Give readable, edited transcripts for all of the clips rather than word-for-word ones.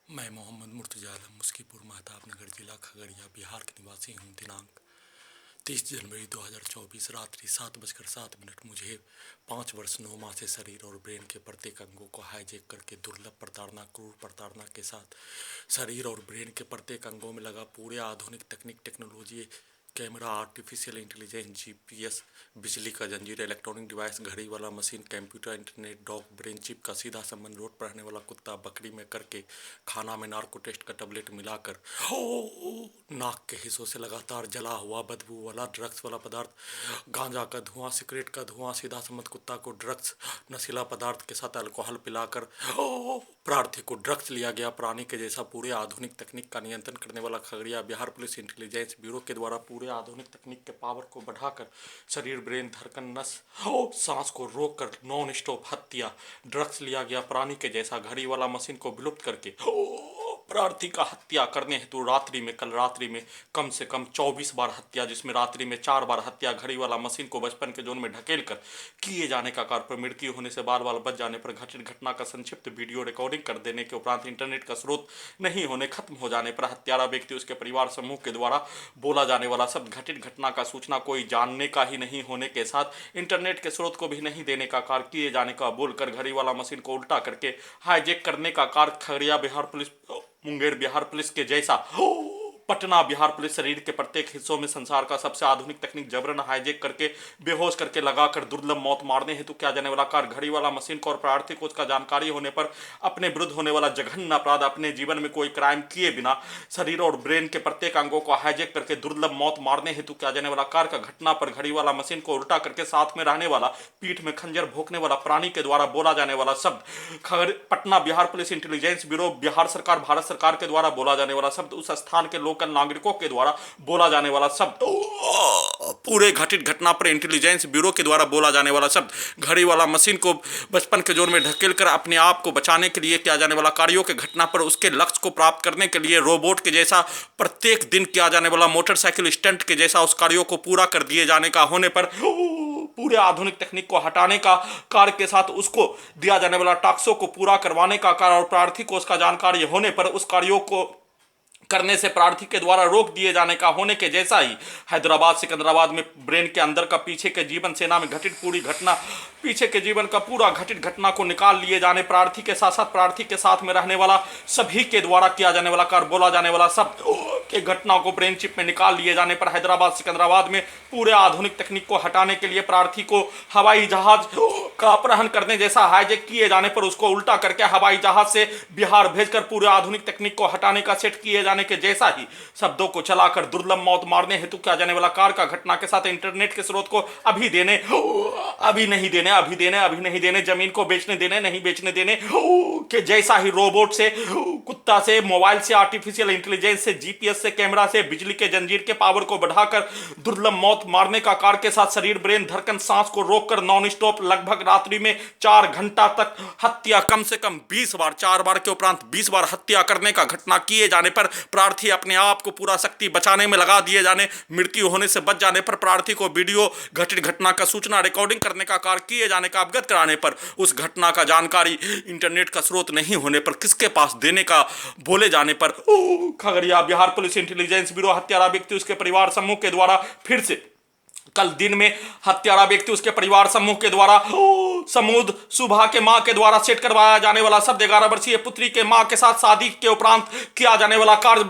मैं मोहम्मद मुर्तजा आलम मुस्कीपुर महताब नगर जिला खगड़िया बिहार के निवासी हूँ। दिनांक 30 जनवरी 2024 रात्रि 7:07 मुझे 5 वर्ष 9 माह से शरीर और ब्रेन के प्रत्येक अंगों को हाईजैक करके दुर्लभ प्रताड़ना क्रूर प्रताड़ना के साथ शरीर और ब्रेन के प्रत्येक अंगों में लगा पूरे आधुनिक तकनीक technology camera artificial intelligence GPS बिजली का जंजीर इलेक्ट्रॉनिक डिवाइस घड़ी वाला machine computer internet dog brain chip का सीधा संबंध रोड पर रहने वाला कुत्ता बकरी में करके खाना में नार्को टेस्ट का टैबलेट मिलाकर नाक के हिस्सों से लगातार जला हुआ बदबू वाला ड्रग्स वाला पदार्थ गांजा का धुआं सिगरेट का धुआं सीधा संबंध कुत्ता को ड्रग्स नशीला पदार्थ के साथ अल्कोहल पिलाकर प्रार्थी को ड्रग्स लिया गया प्राणी के जैसा पूरे आधुनिक तकनीक का नियंत्रण करने वाला Khagaria Bihar police intelligence bureau के द्वारा पूरे आधुनिक तकनीक के पावर को बढ़ाकर शरीर ब्रेन धड़कन नस सांस को रोककर नॉन स्टॉप हत्या ड्रग्स लिया गया प्राणी के जैसा घड़ी वाला मशीन को विलुप्त करके प्रार्थी का हत्या करने हेतु कल रात्रि में कम से कम 24 बार हत्या, जिसमें रात्रि में 4 बार हत्या घड़ी वाला मशीन को बचपन के जोन में ढकेल कर किए जाने का कार्य पर मृत्यु होने से बाल बाल बच जाने पर घटित घटना का संक्षिप्त वीडियो रिकॉर्डिंग कर देने के उपरांत इंटरनेट का स्रोत नहीं होने खत्म हो जाने पर हत्यारा व्यक्ति उसके परिवार समूह के द्वारा बोला जाने वाला शब्द घटित घटना का सूचना कोई जानने का ही नहीं होने के साथ इंटरनेट के स्रोत को भी नहीं देने का कार्य किए जाने का बोलकर घड़ी वाला मशीन को उल्टा करके हाईजैक करने का कार्य खगड़िया बिहार पुलिस मुंगेर बिहार पुलिस के जैसा पटना बिहार पुलिस शरीर के प्रत्येक हिस्सों में संसार का सबसे आधुनिक तकनीक जबरन हाईजैक करके बेहोश करके लगाकर दुर्लभ मौत मारने हेतु किया जाने वाला कार्य घड़ी वाला मशीन को और प्रार्थी को उसका जानकारी होने पर अपने विरुद्ध होने वाला जघन्य अपराध अपने जीवन में कोई क्राइम किए बिना शरीर और ब्रेन के प्रत्येक अंगों को हाईजैक करके दुर्लभ मौत मारने हेतु किया जाने वाला कार्य का घटना पर घड़ी वाला मशीन को उल्टा करके साथ में रहने वाला पीठ में खंजर भोंकने वाला प्राणी के द्वारा बोला जाने वाला शब्द Patna Bihar police intelligence bureau Bihar सरकार भारत सरकार के द्वारा बोला जाने वाला शब्द उस स्थान के लोकल नागरिकों के द्वारा बोला जाने वाला शब्द पूरे घटित घटना पर इंटेलिजेंस ब्यूरो के द्वारा बोला जाने वाला शब्द घड़ी वाला मशीन को बचपन के जोर में ढकेल कर अपने आप को बचाने के लिए किया जाने वाला कार्यों के घटना पर उसके लक्ष्य को प्राप्त करने के लिए रोबोट के जैसा प्रत्येक दिन किया जाने वाला मोटरसाइकिल स्टंट के जैसा उस कार्यों को पूरा कर दिए जाने का होने पर पूरे आधुनिक तकनीक को हटाने का कार्य के साथ उसको दिया जाने वाला टास्कों को पूरा करवाने का कार्य और प्रार्थी को उसका जानकारी होने पर उस कार्यों को करने से प्रार्थी के द्वारा रोक दिए जाने का होने के जैसा ही हैदराबाद सिकंदराबाद में ब्रेन के अंदर का पीछे के जीवन सेना में घटित पूरी घटना पीछे के जीवन का पूरा घटित घटना को निकाल लिए जाने प्रार्थी के साथ प्रार्थी के साथ में रहने वाला सभी के द्वारा किया जाने वाला कार्य बोला जाने वाला शब्द के घटना को ब्रेन चिप में निकाल लिए जाने पर हैदराबाद सिकंदराबाद में पूरे आधुनिक तकनीक को हटाने के लिए प्रार्थी को हवाई जहाज का अपहरण करने जैसा हाईजैक किए जाने पर उसको उल्टा करके हवाई जहाज से बिहार भेजकर पूरे आधुनिक तकनीक को हटाने का सेट किए जाने के जैसा ही शब्दों को चलाकर दुर्लभ मौत मारने हेतु किया जाने वाला कार्य का घटना के साथ इंटरनेट के स्रोत को अभी देने अभी नहीं देने अभी देने अभी नहीं देने जमीन को बेचने देने नहीं बेचने देने के जैसा ही रोबोट से कुत्ता से मोबाइल से आर्टिफिशियल इंटेलिजेंस से जीपीएस से कैमरा से बिजली के जंजीर के पावर को बढ़ाकर दुर्लभ मौत मारने का कार्य के साथ शरीर ब्रेन धड़कन सांस को रोककर नॉन स्टॉप लगभग रात्रि में 4 घंटा तक हत्या कम से कम 20 बार 4 बार के उपरांत 20 बार हत्या करने का घटना किए जाने पर प्रार्थी अपने आप को पूरा शक्ति बचाने में लगा दिए जाने मृत्यु होने से बच जाने पर प्रार्थी को वीडियो घटित घटना का सूचना रिकॉर्डिंग करने का कार्य किए जाने का अवगत कराने पर उस घटना का जानकारी इंटरनेट का स्रोत नहीं होने पर किसके पास देने का बोले जाने पर Khagaria Bihar police intelligence bureau हत्यारा व्यक्ति उसके परिवार समूह के द्वारा फिर से कल दिन में हत्यारा व्यक्ति उसके परिवार समूह के द्वारा समूद सुबह के मां के द्वारा सेट करवाया जाने वाला शब्द 11 वर्षीय पुत्री के मां के साथ शादी के उपरांत किया जाने वाला कार्य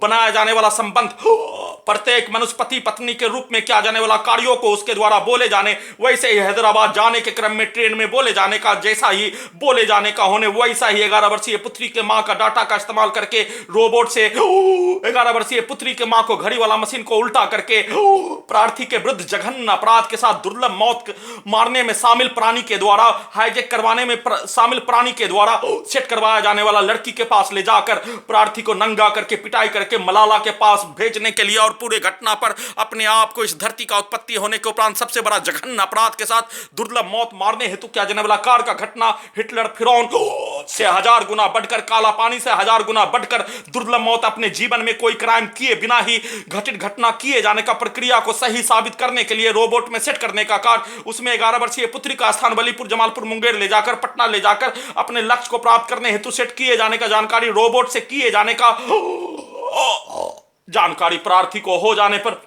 बनाया जाने वाला संबंध प्रत्येक मनुष्य पति पत्नी के रूप में किया जाने वाला कार्यों को उसके द्वारा बोले जाने वैसे ही हैदराबाद जाने के क्रम में ट्रेन में बोले जाने का जैसा ही बोले जाने का होने वैसा ही 11 वर्षीय पुत्री के मां का डाटा का इस्तेमाल करके रोबोट से 11 वर्षीय पुत्री के मां को घड़ी वाला मशीन को उल्टा करके प्रार्थी के विरुद्ध जघन्य अपराध के साथ दुर्लभ मौत मारने में शामिल प्राणी के द्वारा हाईजैक करवाने में शामिल प्राणी के द्वारा सेट करवाया जाने वाला लड़की के पास ले जाकर प्रार्थी को नंगा करके पिटाई करके मलाला के पास भेजने के लिए और पूरे घटना पर अपने आप को इस धरती का उत्पत्ति होने के उपरांत सबसे बड़ा जघन्य अपराध के साथ दुर्लभ मौत मारने हेतु किया जाने वाला कार्य का घटना हिटलर फिरौन से 1000 गुना बढ़कर, काला पानी से 1000 गुना बढ़कर दुर्लभ मौत अपने जीवन में कोई क्राइम किए बिना ही घटित घटना किए जाने का प्रक्रिया को सही साबित करने के लिए रोबोट में सेट करने का कार्य, उसमें 11 वर्षीय पुत्री का स्थान बलीपुर, जमालपुर, मुंगेर ले जाकर पटना ले जाकर अपने लक्ष्य को प्राप्त करने हेतु सेट किए जाने का जानकारी रोबोट से किए जाने का जानकारी प्रार्थी को हो जाने पर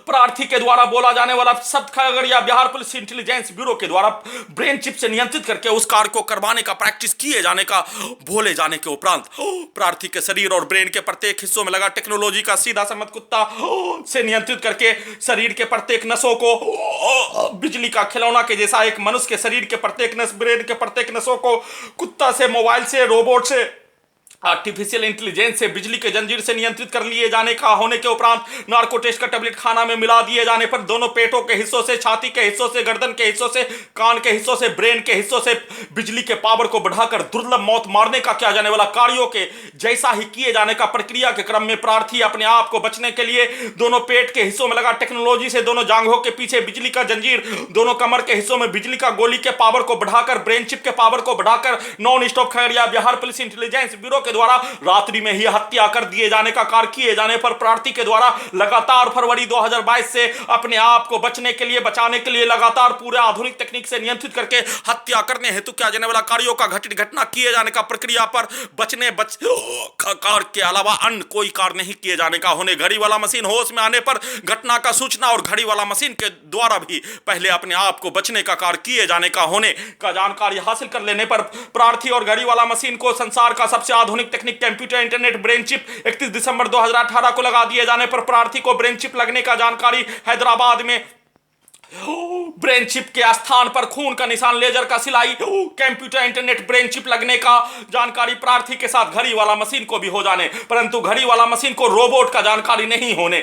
प्रार्थी के द्वारा बोला जाने वाला शब्द Khagaria Bihar police intelligence bureau के द्वारा ब्रेन चिप से नियंत्रित करके उस कार्य को करवाने का प्रैक्टिस किए जाने का बोले जाने के उपरांत प्रार्थी के शरीर और ब्रेन के प्रत्येक हिस्सों में लगा टेक्नोलॉजी का सीधा संबंध कुत्ता से नियंत्रित करके शरीर के प्रत्येक नसों को बिजली का खिलौना के जैसा एक मनुष्य के शरीर के प्रत्येक नस, ब्रेन के प्रत्येक नसों को कुत्ता से, मोबाइल से, रोबोट से, आर्टिफिशियल इंटेलिजेंस से, बिजली के जंजीर से नियंत्रित कर लिए जाने का होने के उपरांत नार्को टेस्ट का टेबलेट खाना में मिला दिए जाने पर दोनों पेटों के हिस्सों से, छाती के हिस्सों से, गर्दन के हिस्सों से, कान के हिस्सों से, ब्रेन के हिस्सों से बिजली के पावर को बढ़ाकर दुर्लभ मौत मारने का किया जाने वाला कार्यों के जैसा ही किए जाने का प्रक्रिया के क्रम में प्रार्थी अपने आप को बचने के लिए दोनों पेट के हिस्सों में लगा टेक्नोलॉजी से, दोनों जांघों के पीछे बिजली का जंजीर, दोनों कमर के हिस्सों में बिजली का गोली के पावर को बढ़ाकर, ब्रेन चिप के पावर को बढ़ाकर non stop Khagaria Bihar police intelligence bureau के द्वारा रात्रि में ही हत्या कर दिए जाने का कार्य किए जाने पर प्रार्थी के द्वारा लगातार फरवरी 2022 से अपने आप को बचाने के लिए लगातार पूरे आधुनिक तकनीक से नियंत्रित करके हत्या करने हेतु किया जाने वाला कार्यों का घटित घटना किए जाने का प्रक्रिया पर कार्य के अलावा अन्य कोई कार्य नहीं किए जाने का होने, घड़ी वाला मशीन होश में आने पर घटना का सूचना और घड़ी वाला मशीन के द्वारा भी पहले अपने आप को बचने का कार्य किए जाने का होने का जानकारी हासिल कर लेने पर प्रार्थी और घड़ी वाला मशीन को संसार का सबसे आधुनिक तकनीक कंप्यूटर इंटरनेट ब्रेन चिप 31 दिसंबर 2018 को लगा दिए जाने पर प्रार्थी को ब्रेन चिप लगने का जानकारी हैदराबाद में ब्रेन चिप के स्थान पर खून का निशान, लेजर का सिलाई, कंप्यूटर इंटरनेट ब्रेन चिप लगने का जानकारी प्रार्थी के साथ घड़ी वाला मशीन को भी हो जाने, परंतु घड़ी वाला मशीन को रोबोट का जानकारी नहीं होने,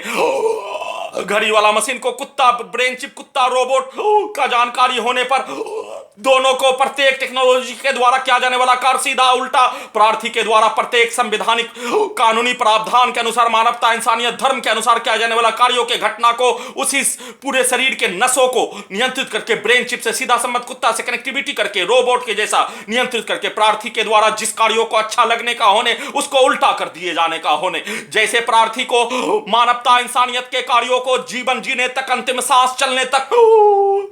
घड़ी वाला मशीन को कुत्ता, ब्रेन चिप कुत्ता, रोबोट का जानकारी होने पर दोनों को प्रत्येक टेक्नोलॉजी के द्वारा किया जाने वाला कार्य सीधा उल्टा प्रार्थी के द्वारा प्रत्येक संवैधानिक कानूनी प्रावधान के अनुसार, मानवता, इंसानियत, धर्म के अनुसार किया जाने वाला कार्यों के घटना को उसी पूरे शरीर के नसों को नियंत्रित करके ब्रेन चिप से सीधा संबंध कुत्ता से कनेक्टिविटी करके रोबोट के जैसा नियंत्रित करके प्रार्थी के द्वारा जिस कार्यों को अच्छा लगने का होने उसको उल्टा कर दिए जाने का होने, जैसे प्रार्थी को मानवता, इंसानियत के कार्यों को जीवन जीने तक, अंतिम सांस चलने तक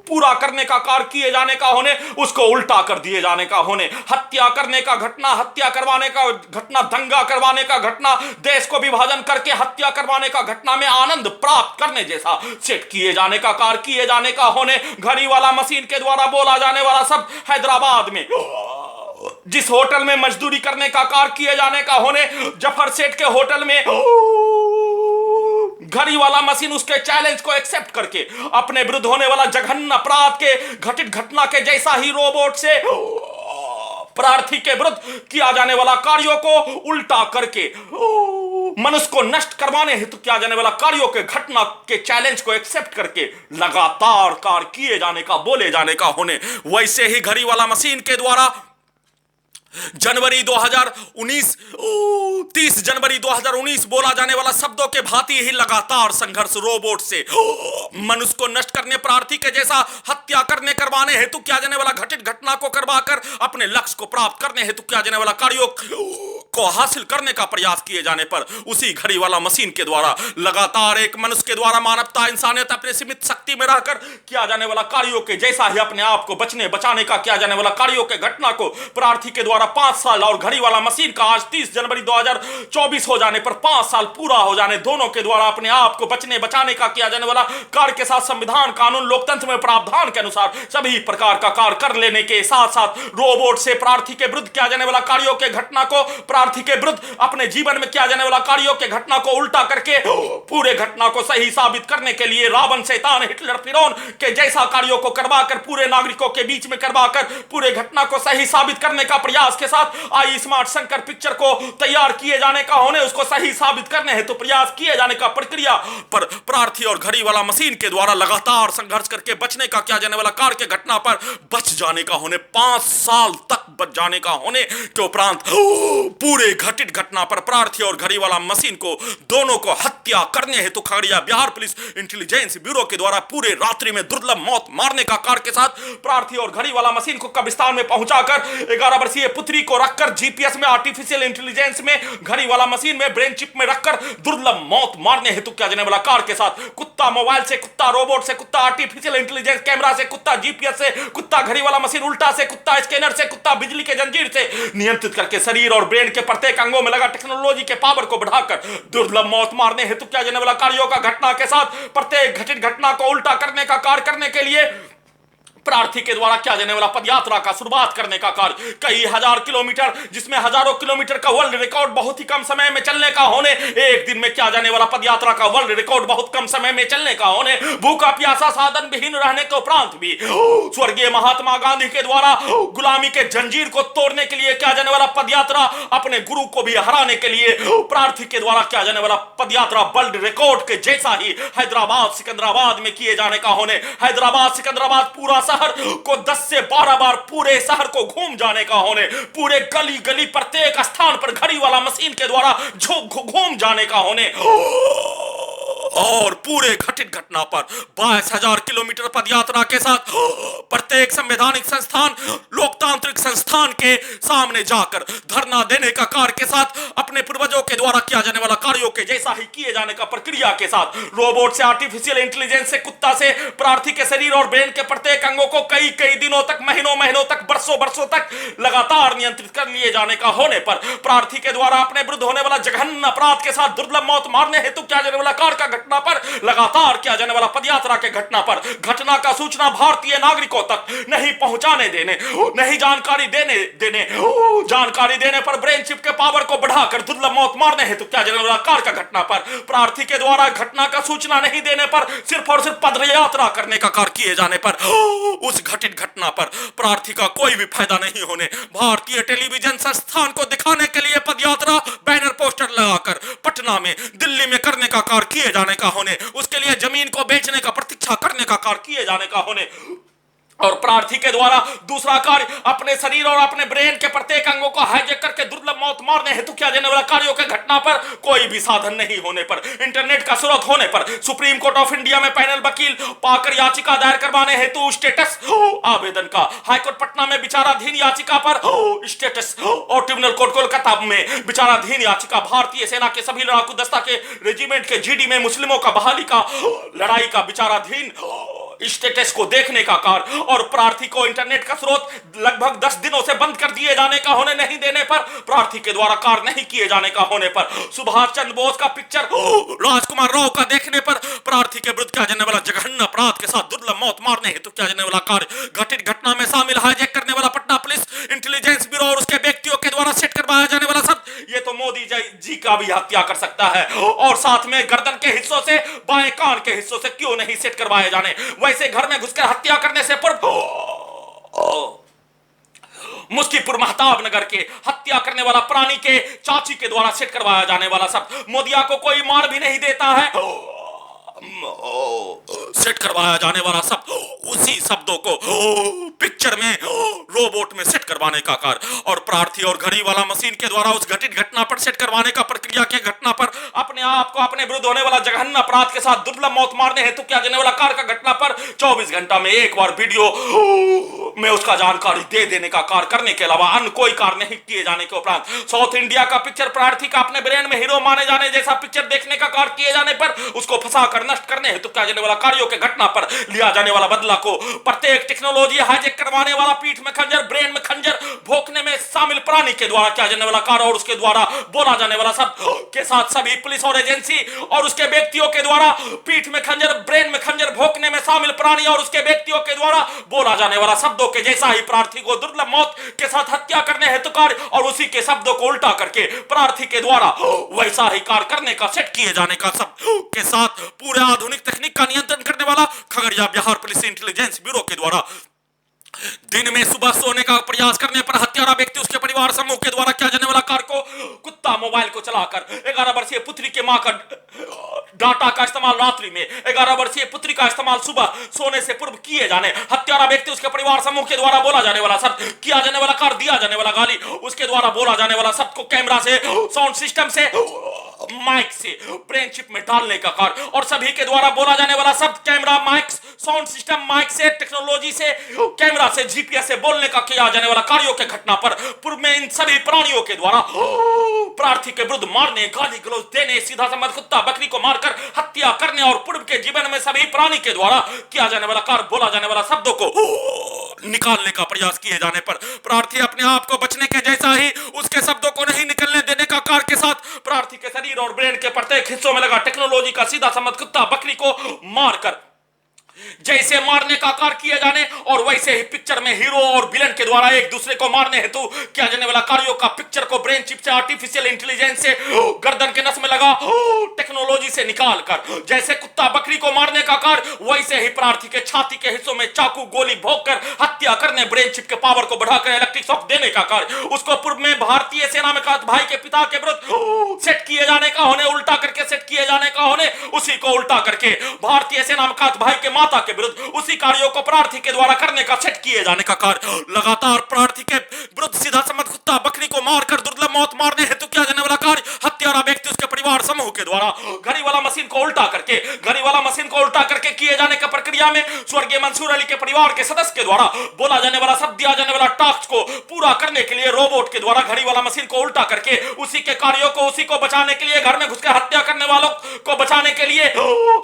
पूरा करने का कार्य किए जाने का होने उसको उल्टा कर दिए जाने का होने, हत्या करने का घटना, हत्या करवाने का घटना, दंगा करवाने का घटना, देश को विभाजन करके हत्या करवाने का घटना में आनंद प्राप्त करने जैसा सेट किए जाने का कार्य किए जाने का होने, घड़ी वाला मशीन के द्वारा बोला जाने वाला शब्द हैदराबाद में जिस होटल में मजदूरी करने का कार्य किए जाने का होने, जफर सेठ के होटल में घड़ी वाला मशीन उसके चैलेंज को एक्सेप्ट करके अपने विरुद्ध होने वाला जघन्य अपराध के घटित घटना के जैसा ही रोबोट से प्रार्थी के विरुद्ध किया जाने वाला कार्यों को उल्टा करके मनुष्य को नष्ट करवाने हेतु किया जाने वाला कार्यों के घटना के चैलेंज को एक्सेप्ट करके लगातार कार्य किए जाने का बोले जाने का होने, वैसे ही घड़ी वाला मशीन के द्वारा जनवरी 2019 30 जनवरी 2019 बोला जाने वाला शब्दों के भांति ही लगातार संघर्ष रोबोट से मनुष्य को नष्ट करने, प्रार्थी के जैसा हत्या करने करवाने हेतु किया जाने वाला घटित घटना को करवाकर अपने लक्ष्य को प्राप्त करने हेतु किया जाने वाला कार्यों को हासिल करने का प्रयास किए जाने पर उसी घड़ी वाला मशीन के द्वारा लगातार एक मनुष्य के द्वारा मानवता, इंसानियत, अपने सीमित शक्ति में रहकर किया जाने वाला कार्यों के जैसा ही अपने आप को बचने बचाने का किया जाने वाला कार्यों के घटना को प्रार्थी के द्वारा 5 साल और घड़ी वाला मशीन का आज 30 जनवरी 2024 हो जाने पर 5 साल पूरा हो जाने, दोनों के द्वारा अपने आप को बचने बचाने का किया जाने वाला कार्य के साथ संविधान, कानून, लोकतंत्र में प्रावधान के अनुसार सभी प्रकार का कार्य कर लेने के साथ साथ रोबोट से प्रार्थी के विरुद्ध किया जाने वाला कार्यों के घटना को, प्रार्थी के विरुद्ध अपने जीवन में किया जाने वाला कार्यों के घटना को उल्टा करके पूरे घटना को सही साबित करने के लिए रावण, शैतान, हिटलर, फिरौन के जैसा कार्यों को करवाकर पूरे नागरिकों के बीच में करवाकर पूरे घटना को सही साबित करने का प्रयास के साथ आई स्मार्ट शंकर पिक्चर को तैयार किए जाने का होने, उसको सही साबित करने हेतु प्रयास किए जाने का प्रक्रिया पर प्रार्थी और घड़ी वाला मशीन के द्वारा लगातार संघर्ष करके बचने का किया जाने वाला कार्य के घटना पर बच जाने का होने, 5 साल तक बच जाने का होने के उपरांत पूरे घटित घटना पर प्रार्थी और घड़ीवाला मशीन को दोनों को हत्या करने हेतु Khagaria Bihar police intelligence bureau के द्वारा पूरे रात्रि में दुर्लभ मौत मारने का कार्य के साथ प्रार्थी और घड़ीवाला मशीन को कब्रिस्तान में पहुंचाकर 11 वर्षीय पुत्री को रखकर जीपीएस में आर्टिफिशियल इंटेलिजेंस में घड़ीवाला मशीन में ब्रेन चिप में रखकर दुर्लभ मौत मारने हेतु किया जाने वाला कार्य के साथ कुत्ता मोबाइल से, कुत्ता रोबोट से, कुत्ता आर्टिफिशियल इंटेलिजेंस कैमरा से, कुत्ता जीपीएस से, कुत्ता घड़ीवाला मशीन उल्टा से, कुत्ता स्कैनर से, कुत्ता बिजली के जंजीर से नियंत्रित करके शरीर और ब्रेन के प्रत्येक अंगों में लगा टेक्नोलॉजी के पावर को बढ़ाकर दुर्लभ मौत मारने हेतु किया जाने वाला कार्यों का घटना के साथ प्रत्येक घटित घटना को उल्टा करने का कार्य करने के लिए प्रार्थी के द्वारा किया जाने वाला पदयात्रा का शुरुआत करने का कार्य कई हजार किलोमीटर, जिसमें हजारों किलोमीटर का वर्ल्ड रिकॉर्ड बहुत ही कम समय में चलने का होने, एक दिन में किया जाने वाला पदयात्रा का वर्ल्ड रिकॉर्ड बहुत कम समय में चलने का होने, भूखा प्यासा साधन विहीन रहने के उपरांत भी स्वर्गीय महात्मा गांधी के द्वारा गुलामी के जंजीर को तोड़ने के लिए किया जाने वाला पदयात्रा, अपने गुरु को भी हराने के लिए प्रार्थी के द्वारा किया जाने वाला पदयात्रा वर्ल्ड रिकॉर्ड के जैसा ही हैदराबाद सिकंदराबाद में किए जाने का होने, हैदराबाद सिकंदराबाद पूरा शहर को 10 से 12 बार पूरे शहर को घूम जाने का होने, पूरे गली गली प्रत्येक स्थान पर घड़ीवाला मशीन के द्वारा घूम जाने का होने और पूरे घटित घटना पर 22,000 किलोमीटर पदयात्रा के साथ प्रत्येक संवैधानिक संस्थान, लोकतांत्रिक संस्थान के सामने जाकर धरना देने का कार्य के साथ अपने पूर्वजों के द्वारा किया जाने वाला कार्यों के जैसा ही किए जाने का प्रक्रिया के साथ रोबोट से, आर्टिफिशियल इंटेलिजेंस से, कुत्ता से प्रार्थी के शरीर और ब्रेन के प्रत्येक अंगों को कई कई दिनों तक, महीनों तक, बरसों तक लगातार नियंत्रित कर लिए जाने का होने पर प्रार्थी के द्वारा अपने विरुद्ध होने वाला जघन्य अपराध के साथ दुर्लभ मौत मारने हेतु किया जाने वाला कार्य का घटना पर लगातार किया जाने वाला पदयात्रा के घटना पर घटना का सूचना भारतीय नागरिकों तक नहीं पहुंचाने देने, नहीं जानकारी देने पर ब्रेन चिप के पावर को बढ़ाकर दुर्लभ मौत मारने हेतु किया जाने वाला कार्य का घटना पर प्रार्थी के द्वारा घटना का सूचना नहीं देने पर सिर्फ और सिर्फ पदयात्रा करने का कार्य किए जाने पर उस घटित घटना पर प्रार्थी का कोई भी फायदा नहीं होने, भारतीय टेलीविजन संस्थान को दिखाने के लिए पदयात्रा बैनर पोस्टर लगाकर पटना में, दिल्ली में करने का कार्य किए जाने का होने, उसके लिए जमीन को बेचने का प्रतीक्षा करने का कार्य किए जाने का होने और प्रार्थी के द्वारा दूसरा कार्य अपने शरीर और अपने ब्रेन के प्रत्येक अंगों को हाईजैक करके दुर्लभ मौत मारने हेतु किया जाने वाला कार्यों के घटना पर कोई भी साधन नहीं होने पर, इंटरनेट का स्रोत होने पर सुप्रीम कोर्ट ऑफ इंडिया में पैनल वकील पाकर याचिका दायर करवाने हेतु स्टेटस आवेदन का, हाईकोर्ट पटना में विचाराधीन याचिका पर स्टेटस और ट्रिब्यूनल कोर्ट कोलकाता में विचाराधीन याचिका, भारतीय सेना के सभी लड़ाकू दस्ता के रेजिमेंट के जीडी में मुस्लिमों का बहाली का लड़ाई का विचाराधीन स्टेटस को देखने का कार्य और प्रार्थी को इंटरनेट का स्रोत लगभग 10 दिनों से बंद कर दिए जाने का होने, नहीं देने पर प्रार्थी के द्वारा कार्य नहीं किए जाने का होने पर सुभाष चंद्र बोस का पिक्चर राजकुमार राव का देखने पर प्रार्थी के विरुद्ध किया जाने वाला जघन्य अपराध के साथ दुर्लभ मौत मारने हेतु किया जाने वाला कार्य, घटित घटना में शामिल हाईजैक करने वाला पटना पुलिस इंटेलिजेंस ब्यूरो और उसके व्यक्तियों के द्वारा सेट करवाया जाने वाला सब, ये तो मोदी जी का भी हत्या कर सकता है और साथ में गर्दन के हिस्सों से, बाएं कान के हिस्सों से क्यों नहीं सेट करवाए जाने, वैसे घर में घुसकर हत्या करने से पूर्व मुस्कीपुर महताब नगर के हत्या करने वाला प्राणी के चाची के द्वारा सेट करवाया जाने वाला सब, मोदिया को कोई मार भी नहीं देता है, सेट करवाया जाने वाला सब उसी शब्दों को पिक्चर में रोबोट में सेट करवाने का कार्य और प्रार्थी और घड़ी वाला मशीन के द्वारा उस घटित घटना पर सेट करवाने का प्रक्रिया के घटना पर अपने आप को अपने विरुद्ध होने वाला जघन्य अपराध के साथ दुर्लभ मौत मारने हेतु किया जाने वाला कार्य का घटना पर 24 घंटा में एक बार वीडियो में उसका जानकारी दे देने का कार्य करने के अलावा अन्य कोई कार्य नहीं किए जाने के उपरांत साउथ इंडिया का पिक्चर प्रार्थी का अपने ब्रेन में हीरो माने जाने जैसा पिक्चर देखने का कार्य किए जाने पर उसको फंसा कर नष्ट करने हेतु किया जाने वाला कार्यों के घटना पर लिया जाने वाला बदला को प्रत्येक टेक्नोलॉजी हाईजैक करवाने वाला पीठ में खंजर, ब्रेन में खंजर भोंकने में शामिल प्राणी के द्वारा किया जाने वाला कार्य और उसके द्वारा बोला जाने वाला सब के साथ सभी पुलिस और एजेंसी और उसके व्यक्तियों के द्वारा पीठ में खंजर, ब्रेन में खंजर भोंकने में शामिल प्राणी और उसके व्यक्तियों के द्वारा बोला जाने वाला शब्दों के जैसा ही प्रार्थी को दुर्लभ मौत के साथ हत्या करने हेतु कार्य और उसी के शब्दों को उल्टा करके प्रार्थी के द्वारा वैसा ही कार्य करने का सेट किए जाने का सब के साथ पूरे आधुनिक तकनीक का नियंत्रण करने वाला Khagaria Bihar police intelligence bureau के द्वारा दिन में सुबह सोने का प्रयास करने पर हत्यारा व्यक्ति उसके परिवार समूह के द्वारा किया जाने वाला कार्य को कुत्ता मोबाइल को चलाकर 11 वर्षीय पुत्री के मां का डाटा का इस्तेमाल रात्रि में, 11 वर्षीय पुत्री का इस्तेमाल सुबह सोने से पूर्व किए जाने, हत्यारा व्यक्ति उसके परिवार समूह के द्वारा बोला जाने वाला शब्द, किया जाने वाला कार्य, दिया जाने वाला गाली, उसके द्वारा बोला जाने वाला शब्द को कैमरा से, साउंड सिस्टम से, माइक से ब्रेन चिप में डालने का कार्य, और सभी के द्वारा बोला जाने वाला शब्द camera, mic, sound system, mic से, टेक्नोलॉजी से, कैमरा से, जीपीएस से बोलने का किया जाने वाला कार्यों के घटना पर पूर्व में इन सभी प्राणियों के द्वारा प्रार्थी के विरुद्ध मारने, गाली गलौज देने, सीधा संबंध कुत्ता बकरी को मारकर हत्या करने और पूर्व के जीवन में सभी प्राणी के द्वारा किया जाने वाला कार्य, बोला जाने वाला शब्दों को निकालने का प्रयास किए जाने पर प्रार्थी अपने आप को बचने के जैसा ही उसके शब्दों को नहीं निकलने देने का कार्य के साथ प्रार्थी के शरीर और ब्रेन के प्रत्येक हिस्सों में लगा टेक्नोलॉजी का सीधा संबंध कुत्ता बकरी को मारकर जैसे मारने का कार्य किए जाने, और वैसे ही पिक्चर में हीरो और विलन के द्वारा एक दूसरे को मारने हेतु किया जाने वाला कार्यों का पिक्चर को ब्रेन चिप से, आर्टिफिशियल इंटेलिजेंस से, गर्दन के नस में लगा टेक्नोलॉजी से निकालकर जैसे कुत्ता बकरी को मारने का कार्य, वैसे ही प्रार्थी के छाती के हिस्सों में चाकू गोली भोंककर हत्या करने, ब्रेन चिप के पावर को बढ़ाकर इलेक्ट्रिक शॉक देने का कार्य, उसको पूर्व में भारतीय सेना में भाई के पिता के विरुद्ध सेट किए जाने का होने, उल्टा करके सेट किए जाने का होने, उसी को उल्टा करके भारतीय सेना में भाई के माता के विरुद्ध उसी कार्यों को प्रार्थी के द्वारा करने का, सेट किए जाने का कार्य, लगातार प्रार्थी के विरुद्ध सीधा संबंध कुत्ता बकरी को मारकर दुर्लभ मौत मारने हेतु किया जाने वाला कार्य, हत्यारा व्यक्ति उसके परिवार समूह के द्वारा घड़ी वाला मशीन को उल्टा करके किए जाने की प्रक्रिया में स्वर्गीय मंसूर अली के परिवार के सदस्य के द्वारा बोला जाने वाला शब्द, दिया जाने वाला टास्क को पूरा करने के लिए रोबोट के द्वारा घड़ी वाला मशीन को उल्टा करके उसी के कार्यों को, उसी को बचाने के लिए, घर में घुसकर हत्या करने वालों को बचाने के लिए,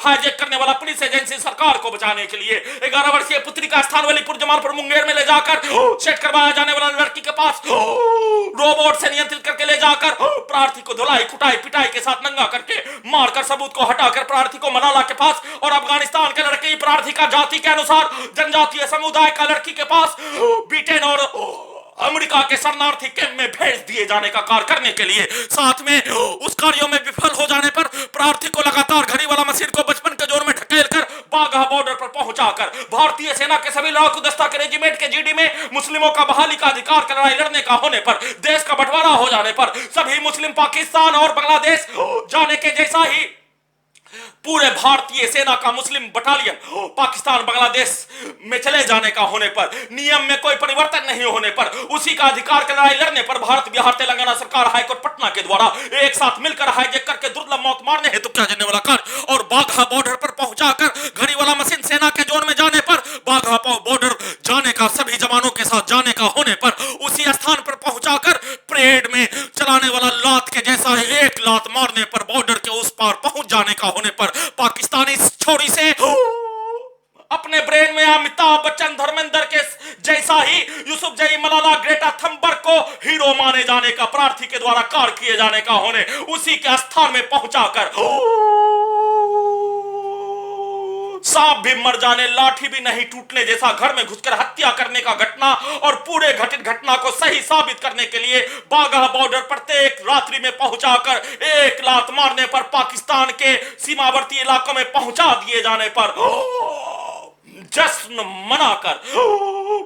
हाईजैक करने वाला पुलिस एजेंसी सरकार को बचाने के लिए 11 वर्षीय पुत्री का स्थान वलीपुर जमालपुर मुंगेर में ले जाकर सेट करवाया जाने वाला लड़की के पास रोबोट से नियंत्रित करके ले जाकर प्रार्थी को धुलाई कुटाई पिटाई के साथ नंगा करके मारकर सबूत को हटाकर प्रार्थी को मलाला के पास और अफगानिस्तान के लड़के प्रार्थी का जाति के अनुसार जनजातीय समुदाय का लड़की के पास ब्रिटेन और अमेरिका के शरणार्थी कैंप में भेज दिए जाने का कार्य करने के लिए, साथ में उस कार्यों में विफल हो जाने पर प्रार्थी को लगातार घड़ी वाला मशीन को बचपन के जोर में ढकेल कर बाघा बॉर्डर पर पहुंचाकर भारतीय सेना के सभी लड़ाकू दस्ता के रेजिमेंट के जीडी में मुस्लिमों का बहाली का अधिकार का लड़ाई लड़ने का होने पर, देश का बंटवारा हो जाने पर सभी मुस्लिम पाकिस्तान और बांग्लादेश जाने के जैसा ही पूरे भारतीय सेना का मुस्लिम बटालियन पाकिस्तान बांग्लादेश में चले जाने का होने पर, नियम में कोई परिवर्तन नहीं होने पर, उसी का अधिकार की लड़ाई लड़ने पर भारत बिहार तेलंगाना सरकार हाईकोर्ट पटना के द्वारा एक साथ मिलकर हाईजैक करके दुर्लभ मौत मारने हेतु किया जाने वाला कार्य और बाघा बॉर्डर पर पहुंचाकर घड़ी वाला मशीन सेना के जोन में जाने पर, बाघा बॉर्डर जाने का सभी जवानों के साथ जाने का होने पर, उसी स्थान पर पहुंचाकर परेड में चलाने वाला लात के जैसा एक लात मारने पर बॉर्डर के उस पार पहुंच जाने का होने पर पाकिस्तानी छोरी से अपने ब्रेन में अमिताभ बच्चन धर्मेंद्र के जैसा ही यूसुफ जई मलाला ग्रेटा थंबर्ग को हीरो माने जाने का प्रार्थी के द्वारा कार्य किए जाने का होने, उसी के स्थान में पहुंचाकर सांप भी मर जाने लाठी भी नहीं टूटने जैसा घर में घुसकर हत्या करने का घटना और पूरे घटित घटना को सही साबित करने के लिए बाघा बॉर्डर प्रत्येक रात्रि में पहुंचाकर एक लात मारने पर पाकिस्तान के सीमावर्ती इलाकों में पहुंचा दिए जाने पर जश्न मनाकर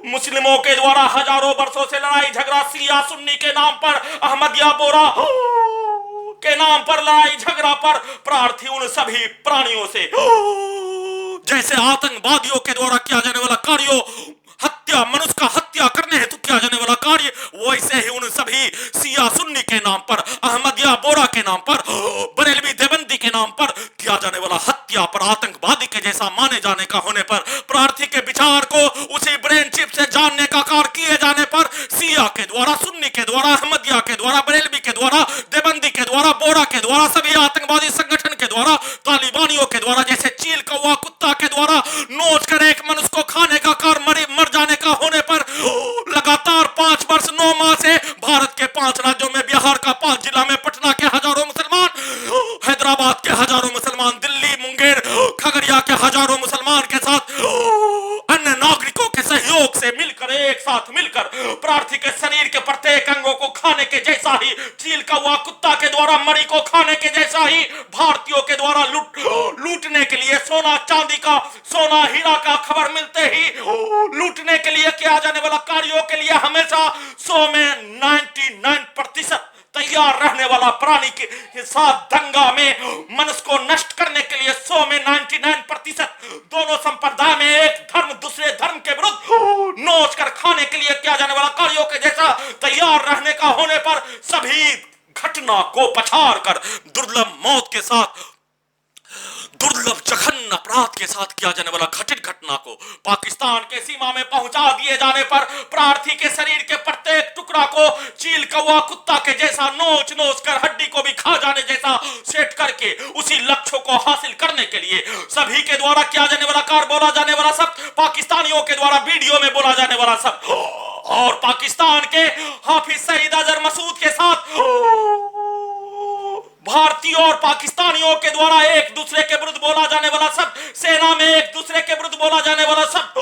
मुस्लिमों के द्वारा हजारों वर्षों से लड़ाई झगड़ा शिया सुन्नी के नाम पर, अहमदिया बोरा के नाम पर लड़ाई झगड़ा पर प्रार्थी उन सभी प्राणियों से जैसे आतंकवादियों के द्वारा किया जाने वाला कार्यों हत्या, मनुष्य का हत्या करने हेतु किया जाने वाला कार्य, वैसे ही उन सभी शिया सुन्नी के नाम पर, अहमदिया बोरा के नाम पर, बरेलवी देवबंदी के नाम पर किया जाने वाला हत्या पर आतंकवादी के जैसा माने जाने का होने पर प्रार्थी के विचार को उसी ब्रेन चिप से जानने का कार्य किए जाने पर शिया के द्वारा, सुन्नी के द्वारा, अहमदिया के द्वारा, बरेलवी के द्वारा, देवबंदी के द्वारा, बोरा के द्वारा, सभी आतंकवादी संगठन के द्वारा, तालिबानियों के द्वारा, जैसे चील कौवा कुत्ता के द्वारा नोच कर एक मनुष्य को खाने का कार्य मर जाने का होने पर लगातार 5 वर्ष 9 माह से भारत के 5 राज्यों में, बिहार का 5 जिला में, पटना के हजारों मुसलमान, हैदराबाद के हजारों मुसलमान, दिल्ली मुंगेर खगड़िया के हजारों मुसलमान के साथ अन्य नागरिकों के सहयोग से मिलकर, एक साथ मिलकर प्रार्थी के शरीर के प्रत्येक अंगों को खाने के जैसा ही, चील कौवा कुत्ता के द्वारा मरी को खाने के जैसा ही, भारतीयों के द्वारा लूटने के लिए सोना चांदी का, सोना हीरा का खबर मिलते ही लूटने के लिए किया जाने वाला कार्यों के लिए हमेशा 100 में 99% तैयार रहने वाला प्राणी के साथ दंगा में मनुष्य को नष्ट करने के लिए 100 में 99% दोनों संप्रदाय में एक धर्म दूसरे धर्म के विरुद्ध नोच कर खाने के लिए किया जाने वाला कार्यों के जैसा तैयार रहने का होने पर सभी घटना को पछाड़ कर दुर्लभ मौत के साथ, दुर्लभ जघन्य अपराध के साथ किया जाने वाला घटित घटना को पाकिस्तान के सीमा में पहुंचा दिए जाने पर प्रार्थी के शरीर के प्रत्येक टुकड़ा को चील कौवा कुत्ता के जैसा नोच नोच कर हड्डी को भी खा जाने जैसा सेट करके उसी लक्ष्य को हासिल करने के लिए सभी के द्वारा किया जाने वाला कार्य, बोला जाने वाला शब्द, पाकिस्तानियों के द्वारा वीडियो में बोला जाने वाला शब्द और पाकिस्तान के हाफिज सईद अजहर मसूद के साथ भारतीयों और पाकिस्तानियों के द्वारा एक दूसरे के विरुद्ध बोला जाने वाला शब्द, सेना में एक दूसरे के विरुद्ध बोला जाने वाला शब्द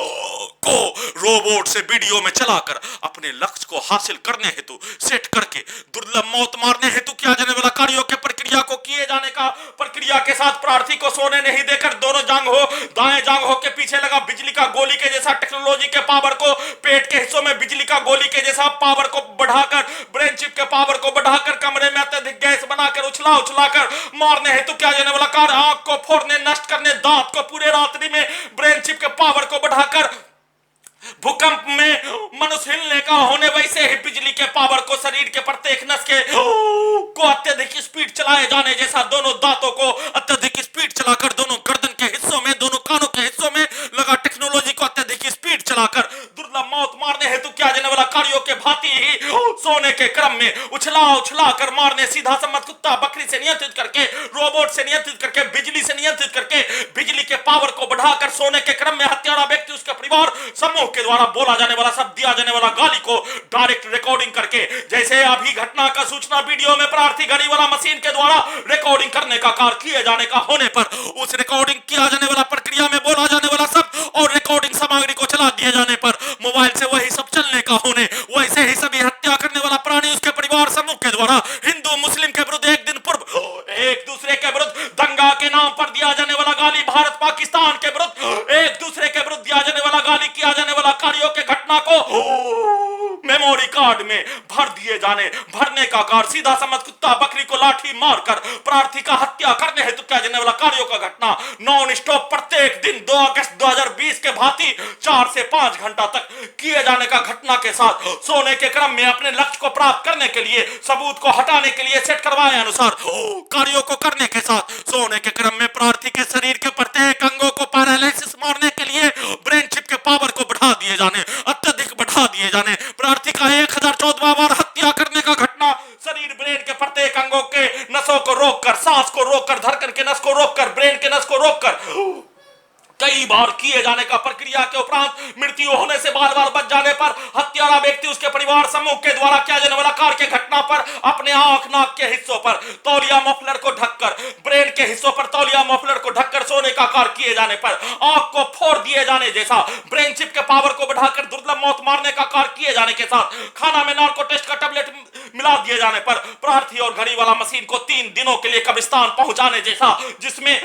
को रोबोट से वीडियो में चलाकर अपने लक्ष्य को हासिल करने हेतु सेट करके दुर्लभ मौत मारने हेतु किया जाने वाला कार्यों के प्रक्रिया को किए जाने का प्रक्रिया के साथ प्रार्थी को सोने नहीं देकर दोनों जांग हो, दाएं जांग हो के पीछे लगा बिजली का गोली के जैसा टेक्नोलॉजी के पावर को पेट के हिस्सों में बिजली का गोली के जैसा पावर को बढ़ाकर, ब्रेन चिप के पावर को बढ़ाकर कमरे में अत्यधिक गैस बनाकर उछलाकर मारने हेतु किया जाने वाला कार्य, आंख को फोड़ने, नष्ट करने, दांत को पूरे रात्रि में ब्रेन चिप के पावर को बढ़ाकर भूकंप में मनुष्य हिलने का होने वैसे ही बिजली के पावर को शरीर के प्रत्येक नस के को अत्यधिक स्पीड चलाए जाने जैसा दोनों दांतों को अत्यधिक स्पीड चलाकर दोनों गर्दन के हिस्सों में, दोनों कानों के हिस्सों में लगा टेक्नोलॉजी को अत्यधिक स्पीड चलाकर दुर्लभ मौत मारने हेतु किया जाने वाला कार्यों के भांति ही सोने के क्रम में उछला कर मारने, सीधा सम्मत कुत्ता बकरी से नियंत्रित करके, रोबोट से नियंत्रित करके, बिजली से नियंत्रित करके, बिजली के पावर को बढ़ाकर सोने के क्रम में हत्यारा व्यक्ति, उसका परिवार समूह के द्वारा बोला जाने वाला शब्द, दिया जाने वाला गाली को डायरेक्ट रिकॉर्डिंग करके, जैसे अभी घटना का सूचना वीडियो में प्रार्थी घड़ी वाला मशीन के द्वारा रिकॉर्डिंग करने का कार्य किए जाने का होने पर उस रिकॉर्डिंग किया जाने वाला प्रक्रिया में बोला जाने वाला शब्द और रिकॉर्डिंग सामग्री को चला दिए जाने पर मोबाइल से वही सब चलने का होने, वैसे ही सभी हत्या करने वाला प्राणी उसके परिवार समूह के द्वारा हिंदू मुस्लिम के विरुद्ध एक दिन पूर्व एक दूसरे के विरुद्ध दंगा के नाम पर दिया जाने वाला गाली, भारत पाकिस्तान के विरुद्ध एक दूसरे के विरुद्ध दिया जाने वाला गाली, किया जाने वाला कार्यों के घटना को मेमोरी कार्ड में भरने का कार्य, सीधा समझ कुत्ता बकरी को लाठी मारकर प्रार्थी का हत्या करने हेतु किया जाने वाला कार्यों का घटना नॉन स्टॉप प्रत्येक दिन 2 अगस्त 2020 के भांति 4 से 5 घंटा तक किए जाने का घटना के साथ सोने के क्रम में अपने लक्ष्य को प्राप्त करने के लिए, सबूत को हटाने के लिए सेट करवाए अनुसार कार्यों को करने के साथ सोने के क्रम में प्रार्थी के शरीर के प्रत्येक अंगों को पैरालिसिस मारने के लिए ब्रेन चिप के पावर को बढ़ा दिए जाने, अत्यधिक बढ़ा दिए जाने, प्रार्थी का 1014वां बार हत्या करने का घटना, शरीर ब्रेन के प्रत्येक अंगों के नसों को रोककर, सांस को रोककर, धड़कन के नस को रोककर, ब्रेन के नस को रोककर कई बार किए जाने का प्रक्रिया के उपरांत मृत्यु होने से बार बार बच जाने पर हत्यारा व्यक्ति उसके परिवार समूह के द्वारा किया जाने वाला कार्य के घटना पर अपने आंख नाक के हिस्सों पर तौलिया मफलर को ढककर, ब्रेन के हिस्सों पर तौलिया मफलर को ढककर सोने का कार्य किए जाने पर आंख को फोड़ दिए जाने जैसा ब्रेन चिप के पावर को बढ़ाकर दुर्लभ मौत मारने का कार्य किए जाने के साथ खाना में नार्को टेस्ट का टेबलेट मिला दिए जाने पर प्रार्थी और घड़ी वाला मशीन को 3 दिनों के लिए कब्रिस्तान पहुंचाने जैसा, जिसमें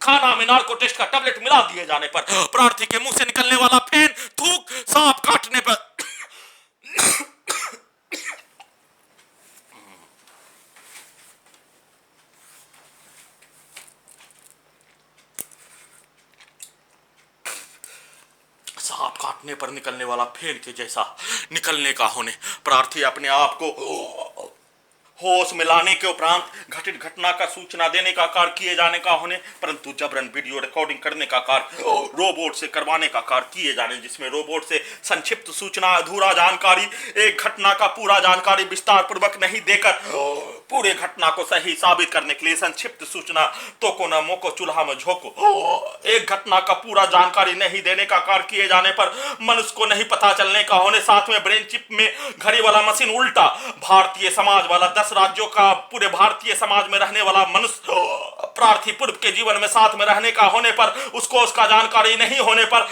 खाना में नार्को टेस्ट का टैबलेट मिला दिए जाने पर प्रार्थी के मुंह से निकलने वाला फेन, थूक, सांप काटने पर सांप काटने पर निकलने वाला फेन के जैसा निकलने का होने, प्रार्थी अपने आप को होश में लाने के उपरांत घटित घटना का सूचना देने का कार्य किए जाने का होने, परंतु जबरन वीडियो रिकॉर्डिंग करने का कार्य रोबोट से करवाने का कार्य किए जाने, जिसमें रोबोट से संक्षिप्त सूचना, अधूरा जानकारी, एक घटना का पूरा जानकारी विस्तार पूर्वक नहीं देकर पूरे घटना को सही साबित करने के लिए संक्षिप्त सूचना, तो को न मोको चूल्हा में झोंको, एक घटना का पूरा जानकारी नहीं देने का कार्य किए जाने पर मनुष्य को नहीं पता चलने का होने, साथ में ब्रेन चिप में घड़ी वाला मशीन उल्टा भारतीय समाज वाला 10 राज्यों का पूरे भारतीय समाज में रहने वाला मनुष्य प्रार्थी पूर्व के जीवन में साथ में रहने का होने पर उसको उसका जानकारी नहीं होने पर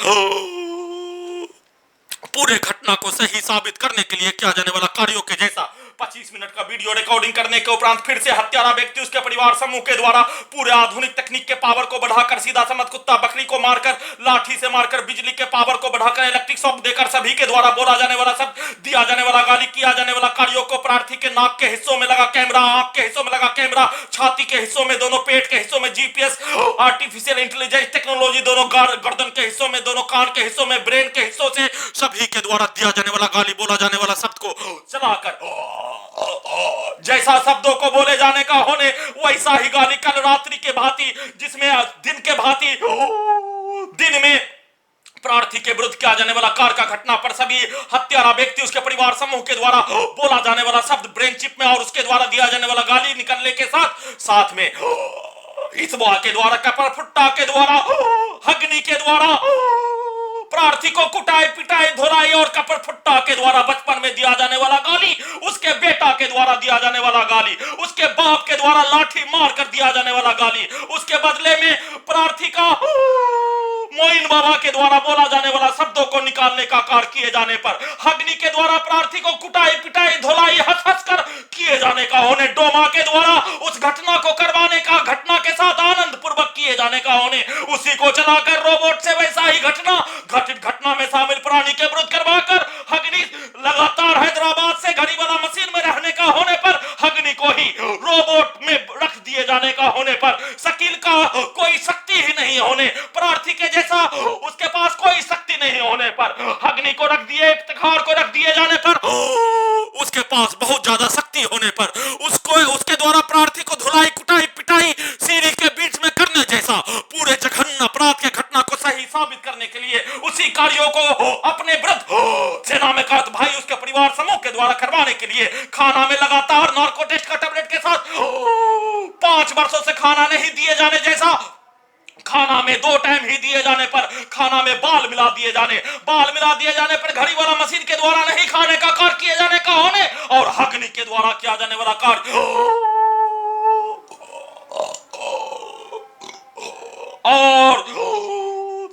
पूरे घटना को सही साबित करने के लिए किया जाने वाला कार्यों के जैसा 25 मिनट का वीडियो रिकॉर्डिंग करने के उपरांत फिर से हत्यारा व्यक्ति उसके परिवार समूह के द्वारा पूरे आधुनिक तकनीक के पावर को बढ़ाकर सीधा समझ कुत्ता बकरी को मारकर लाठी से मारकर बिजली के पावर को बढ़ाकर इलेक्ट्रिक शॉक देकर सभी के द्वारा बोला जाने वाला सब दिया जाने वाला गाली किया जाने वाला कार्यों को प्रार्थी के नाक के हिस्सों में लगा कैमरा, आंख के हिस्सों में लगा कैमरा, छाती के हिस्सों में, दोनों पेट के हिस्सों में जीपीएस, आर्टिफिशियल इंटेलिजेंस टेक्नोलॉजी, दोनों गर्दन के हिस्सों में, दोनों कान के हिस्सों में, ब्रेन के हिस्सों से सभी के द्वारा दिया जाने वाला गाली, बोला जाने वाला शब्द को चलाकर जैसा शब्दों को बोले जाने का होने वैसा ही गाली कल रात्रि के भांति, जिसमें दिन के भांति दिन में प्रार्थी के विरुद्ध किया जाने वाला कार्य का घटना पर सभी हत्यारा व्यक्ति उसके परिवार समूह के द्वारा बोला जाने वाला शब्द ब्रेन चिप में और उसके द्वारा दिया जाने वाला गाली निकलने के साथ में इस बुआ के द्वारा, कपर फुट्टा के द्वारा, हग्नि के द्वारा प्रार्थी को कुटाई पिटाई धुलाई और कपर फुट्टा के द्वारा बचपन में दिया जाने वाला गाली, उसके बेटा के द्वारा दिया जाने वाला गाली, उसके बाप के द्वारा लाठी मार कर दिया जाने वाला गाली, उसके बदले में प्रार्थी का मोइन बाबा के द्वारा बोला जाने वाला शब्दों को निकालने का कार्य किए जाने पर, हग्नि के द्वारा प्रार्थी को कुटाई पिटाई धुलाई हंस हंस कर किए जाने का होने, डोमा के द्वारा उस घटना को करवाने का, घटना के साथ आनंद पूर्वक किए जाने का होने, उसी को चलाकर रोबोट से वैसा ही घटित घटना में शामिल प्राणी के विरुद्ध करवाकर हग्नि लगातार हैदराबाद से घड़ी वाला मशीन में रहने का होने पर हग्नि को ही रोबोट में रख दिए जाने का होने पर, शकील का कोई शक्ति ही नहीं होने, प्रार्थी के जैसा उसके पास कोई शक्ति नहीं होने पर, हग्नि को रख दिए, इफ्तिखार को रख दिए जाने पर उसके पास बहुत ज्यादा शक्ति होने पर, उसके द्वारा प्रार्थी को धुलाई कुटाई पिटाई सीढ़ी के बीच में करने जैसा पूरे जघन्य अपराध के घटना को सही साबित करने के लिए उसी कार्यों को अपने विरुद्ध सेना में कात भाई उसके परिवार समूह के द्वारा करवाने के लिए खाना में लगातार नार्कोटिक्स का टैबलेट के साथ 5 वर्षों से खाना नहीं दिए जाने जैसा, खाना में 2 टाइम ही दिए जाने पर खाना में बाल मिला दिए जाने पर घड़ी वाला मशीन के द्वारा नहीं खाने का कार्य किए जाने का होने और हग्नि के द्वारा किया जाने वाला कार्य और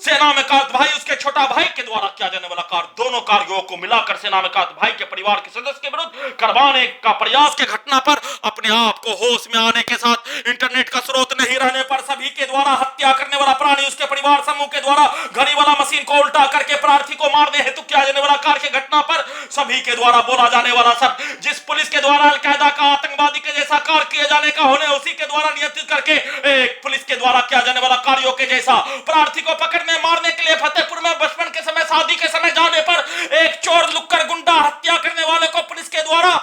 सेना में कात भाई उसके छोटा भाई के द्वारा किया जाने वाला कार्य, दोनों कार्यों को मिलाकर सेना में कात भाई के परिवार के सदस्य के विरुद्ध करवाने का प्रयास के घटना पर अपने आप को होश में आने के साथ इंटरनेट का स्रोत नहीं रहने पर सभी के द्वारा हत्या करने वाला प्राणी उसके परिवार समूह के द्वारा घड़ी वाला मशीन को उल्टा करके प्रार्थी को मारने हेतु किया जाने वाला कार्य के घटना पर सभी के द्वारा बोला जाने वाला सब, जिस पुलिस के द्वारा अलकायदा का आतंकवादी के जैसा कार्य किए जाने का होने उसी के द्वारा नियंत्रित करके एक पुलिस के द्वारा किया जाने वाला कार्यों के जैसा प्रार्थी को पकड़ने मारने के लिए फतेहपुर में बचपन के समय शादी के समय जाने पर एक चोर लुक्कर गुंडा हत्या करने वाले को पुलिस के द्वारा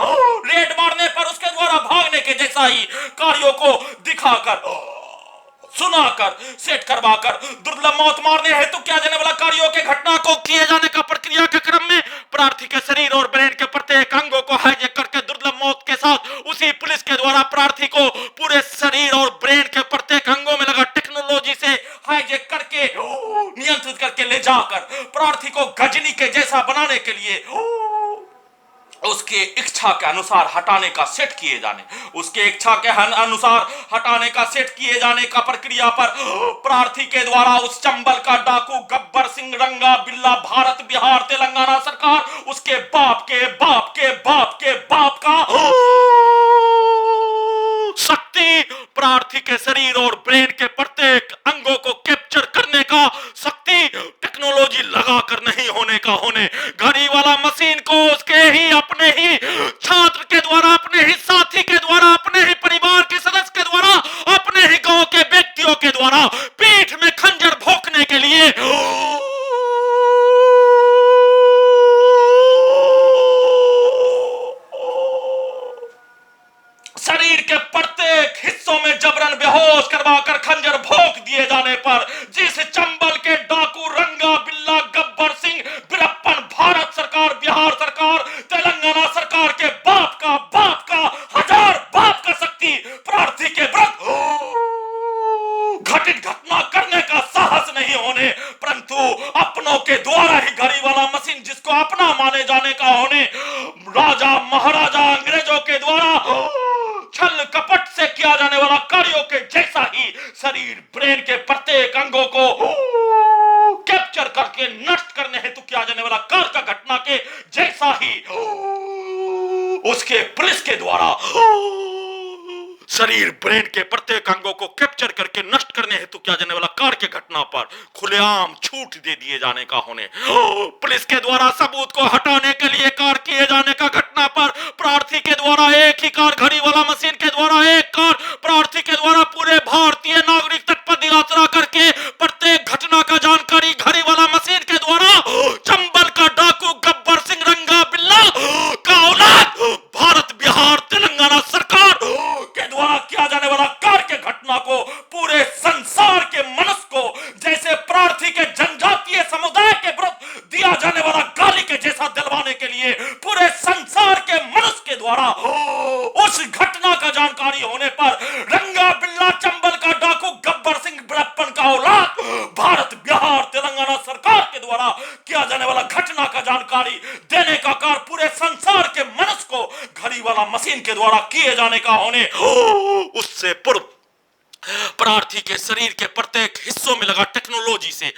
रेड मारने पर उसके द्वारा भागने के जैसा ही कार्यों को दिखाकर सुनाकर सेट करवाकर दुर्लभ मौत मारने हेतु किया जाने वाला कार्यों के घटना को किए जाने का प्रक्रिया के क्रम में प्रार्थी के शरीर और ब्रेन के प्रत्येक अंगों को हाईजैक करके दुर्लभ मौत के साथ उसी पुलिस के द्वारा प्रार्थी को पूरे शरीर और ब्रेन के प्रत्येक अंगों में लगा टेक्नोलॉजी से हाईजैक करके नियंत्रित करके ले जाकर प्रार्थी को गजनी के जैसा बनाने के लिए उसके इच्छा के अनुसार हटाने का सेट किए जाने, उसके इच्छा के अनुसार हटाने का सेट किए जाने का प्रक्रिया पर प्रार्थी के द्वारा उस चंबल का डाकू गब्बर सिंह रंगा बिल्ला भारत बिहार तेलंगाना सरकार उसके बाप के बाप के बाप के बाप का शक्ति प्रार्थी के शरीर और ब्रेन के प्रत्येक अंगों को कैप्चर करने का शक्ति टेक्नोलॉजी लगाकर नहीं होने का होने, घड़ी वाला मशीन को उसके ही अपने ही छात्र के द्वारा, अपने ही साथी के द्वारा, अपने ही परिवार के सदस्य के द्वारा, अपने ही गांव के व्यक्तियों के द्वारा पीठ में खंजर भोंकने के लिए शरीर के प्रत्येक हिस्सों में जबरन बेहोश करवाकर खंजर भोंक दिए जाने पर जिस चंबल के डाकू रंगा बिल्ला गब्बर सिंह बिरप्पन भारत सरकार बिहार सरकार तेलंगाना सरकार के बाप का 1000 बाप का शक्ति प्रार्थी के विरुद्ध घटित घटना करने का साहस नहीं होने परंतु अपनों के द्वारा ही घड़ी वाला मशीन जिसको अपना माने जाने का होने राजा महाराजा अंग्रेजों के द्वारा छल कपट से किया जाने वाला कार्यों के जैसा ही शरीर ब्रेन के प्रत्येक अंगों को कैप्चर करके नष्ट करने हेतु किया जाने वाला कार्य का घटना के द्वारा शरीर ब्रेन के प्रत्येक अंगों को कैप्चर करके नष्ट करने हेतु किया जाने वाला कार्य के घटना पर खुलेआम छूट दे दिए जाने का होने, पुलिस के द्वारा सबूत को हटाने के लिए कार्य किए जाने का घटना पर प्रार्थी के द्वारा एक ही कार घड़ी वाला मशीन के द्वारा एक कार प्रार्थी के द्वारा पूरे भारतीय नागरिक तट पर यात्रा करके प्रत्येक घटना का जानकारी घड़ी वाला मशीन के द्वारा चंबल का डाकू गब्बर सिंह रंगा बिल्ला का औलाद भारत बिहार तेलंगाना सरकार के द्वारा किया जाने वाला कार्य के घटना को पूरे संसार के मनुष्य को जैसे प्रार्थी के जनजातीय समुदाय के विरुद्ध दिया जाने वाला गाली के जैसा दिलवाने के लिए पूरे संसार के मनुष्य के द्वारा उस घटना का जानकारी होने पर रंगा बिल्ला चंबल का डाकू गब्बर सिंह बड़प्पन का औलाद भारत बिहार तेलंगाना सरकार के द्वारा किया जाने वाला घटना का जानकारी देने का कार्य पूरे संसार के मनुष्य को घड़ी वाला मशीन के द्वारा किए जाने का होने, उससे पूर्व प्रार्थी के शरीर के प्रत्येक हिस्सों में लगा टेक्नोलॉजी से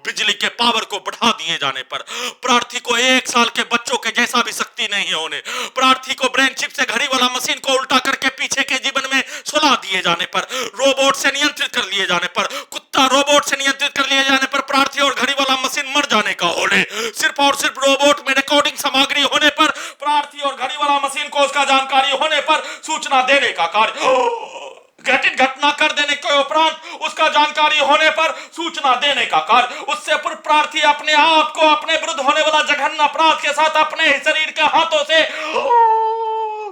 बिजली के पावर को बढ़ा दिए जाने पर प्रार्थी को 1 साल के बच्चों के जैसा भी शक्ति नहीं होने, प्रार्थी को ब्रेन चिप से घड़ी वाला मशीन को उल्टा करके पीछे के जीवन में सुला दिए जाने पर, रोबोट से नियंत्रित कर लिए जाने पर, कुत्ता रोबोट से नियंत्रित कर लिए जाने पर प्रार्थी और घड़ी वाला मशीन मर जाने का होने, सिर्फ और सिर्फ रोबोट में रिकॉर्डिंग सामग्री होने पर प्रार्थी और घड़ी वाला मशीन को उसका जानकारी होने पर सूचना देने का कार्य, घटित घटना कर देने के उपरांत उसका जानकारी होने पर सूचना देने का कार्य, उससे पूर्व प्रार्थी अपने आप को अपने विरुद्ध होने वाला जघन्य अपराध के साथ अपने ही शरीर के हाथों से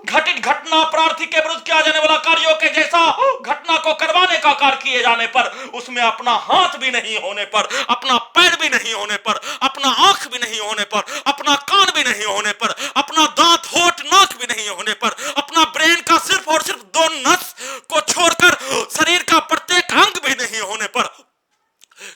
घटित घटना प्रार्थी के विरुद्ध किया जाने वाला कार्यों के जैसा घटना को करवाने का कार्य किए जाने पर उसमें अपना हाथ भी नहीं होने पर, अपना पैर भी नहीं होने पर, अपना आंख भी नहीं होने पर, अपना कान भी नहीं होने पर, अपना दांत होठ नाक भी नहीं होने पर, अपना ब्रेन का सिर्फ और सिर्फ 2 नस को छोड़कर शरीर का प्रत्येक अंग भी नहीं होने पर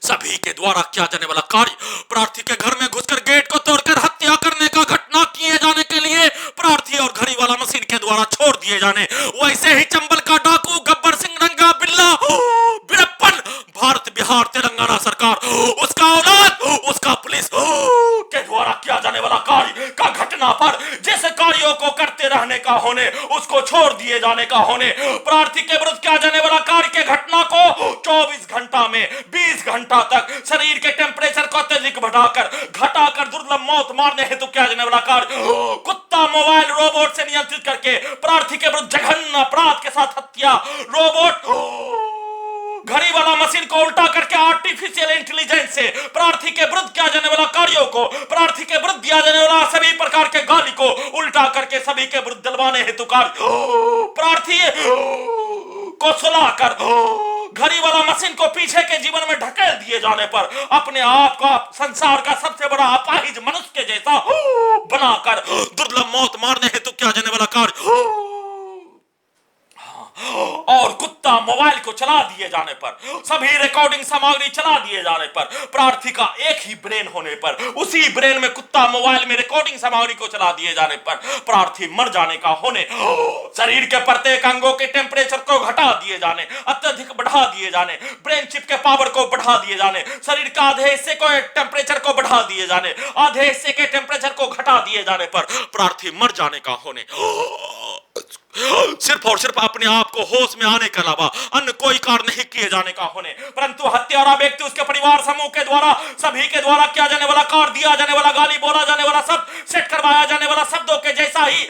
सभी के द्वारा किया जाने वाला कार्य प्रार्थी के घर में घुसकर गेट को तोड़कर हत्या करने का घटना किए जाने के लिए प्रार्थी और घड़ी वाला मशीन के द्वारा छोड़ दिए जाने, वैसे ही चंबल का डाकू गब्बर सिंह रंगा बिल्ला बिरप्पन भारत बिहार तेलंगाना सरकार उसका औलाद उसका पुलिस के द्वारा किया जाने वाला कार्य का घटना पर जैसे कार्यों को करते रहने का होने उसको छोड़ दिए जाने का होने, प्रार्थी के विरुद्ध किया जाने वाला कार्य के घटना को 24 घंटा में 20 घंटा तक शरीर के टेम्परेचर को अत्यधिक घटाकर दुर्लभ मौत मारने हेतु किया जाने वाला कार्य, कुत्ता मोबाइल रोबोट से नियंत्रित करके प्रार्थी के विरुद्ध जघन्य अपराध के साथ हत्या, रोबोट घड़ी वाला मशीन को उल्टा करके आर्टिफिशियल इंटेलिजेंस से प्रार्थी के विरुद्ध किया जाने वाला कार्यों को, प्रार्थी के विरुद्ध दिया जाने वाला सभी प्रकार के गाली को उल्टा करके सभी के विरुद्ध दिलवाने हेतु कार्य, प्रार्थी को सुलाकर घड़ी वाला मशीन को पीछे के जीवन में ढकेल दिए जाने पर अपने आप का संसार का सबसे बड़ा अपाहिज मनुष्य के जैसा बनाकर दुर्लभ मौत मारने हेतु किया जाने वाला कार्य और कुत्ता मोबाइल को चला दिए जाने पर, सभी रिकॉर्डिंग सामग्री चला दिए जाने पर, प्रार्थी का एक ही ब्रेन होने पर उसी ब्रेन में कुत्ता मोबाइल में रिकॉर्डिंग सामग्री को चला दिए जाने पर प्रार्थी मर जाने का होने, शरीर के प्रत्येक अंगों के टेम्परेचर को घटा दिए जाने, अत्यधिक बढ़ा दिए जाने, ब्रेन चिप के पावर को बढ़ा दिए जाने, शरीर का आधे हिस्से को टेम्परेचर को बढ़ा दिए जाने, आधे हिस्से के टेम्परेचर को घटा दिए जाने पर प्रार्थी मर जाने का होने, सिर्फ और सिर्फ अपने आप को होश में आने के अलावा अन्य कोई कार्य नहीं किए जाने का होने, परंतु हत्यारा व्यक्ति उसके परिवार समूह के द्वारा सभी के द्वारा किया जाने वाला कार्य, दिया जाने वाला गाली, बोला जाने वाला शब्द, सेट करवाया जाने वाला शब्दों के जैसा ही